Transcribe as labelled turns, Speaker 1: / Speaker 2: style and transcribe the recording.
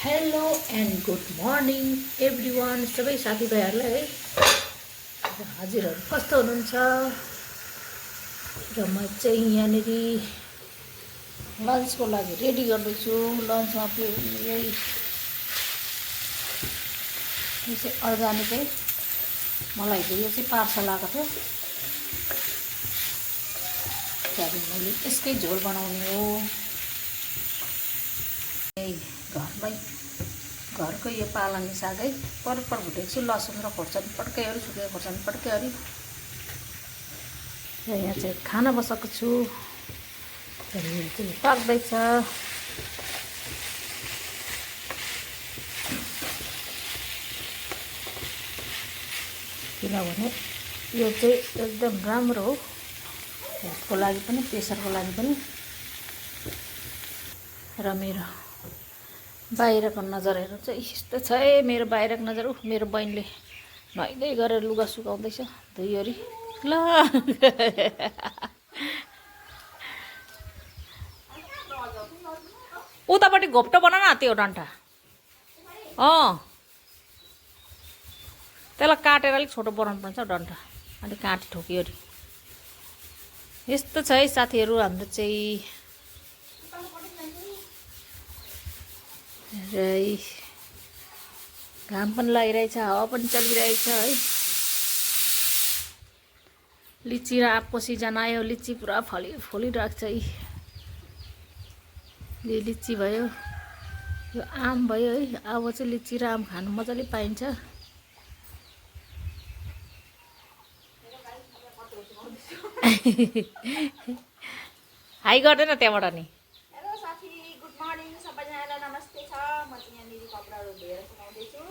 Speaker 1: Hello and good morning everyone सबै साथीभाइहरूलाई है हजुरहरू कस्तो हुनुहुन्छ र म चाहिँ यहाँनिर लन्चको लागि रेडी गर्दैछु। लन्चमा यही चाहिँ अर्ग्यानिकै मलाई यो चाहिँ पार्सल आएको थियो, त्यहाँदेखि मैले यसकै झोल बनाउने हो। घरकै यो पालङ्गे सागै परपर भुटेको छु, लसुन र खोर्सानी पड्कैहरू, सुकेको खोर्सानी पड्कैहरू। र यहाँ चाहिँ खाना बसाएको छु, चाहिँ पाक्दैछ। किनभने यो चाहिँ एकदम राम्रो हो हेल्थको लागि पनि, प्रेसरको लागि पनि। र मेरो बाहिरको नजरहरू चाहिँ यस्तो छ है। मेरो बाहिरको नजर मेरो बहिनीले नुहाइँदै गरेर लुगा सुकाउँदैछ धुइवरी। ल उतापट्टि घोप्टो बना न त्यो डन्ठा। त्यसलाई काटेर अलिक छोटो बनाउनु पर्छ डन्ठा, अलिक काटी ठोकिवरी। यस्तो छ है साथीहरू हाम्रो चाहिँ। र घाम पनि लागिरहेछ, हावा पनि चलिरहेछ है। लिची र आँपको सिजन आयो, लिची पुरा फलिरहेको छ है। यो लिची भयो, यो आम भयो है। अब चाहिँ लिची र आम खानु मजाले पाइन्छ। हाई गर्दैन त्यहाँबाट नि।
Speaker 2: हेलो साथी, गुड मर्निङ सबैजनालाई नमस्ते छ। म चाहिँ यहाँनिर कपडाहरू धोएर सुकाउँदैछु।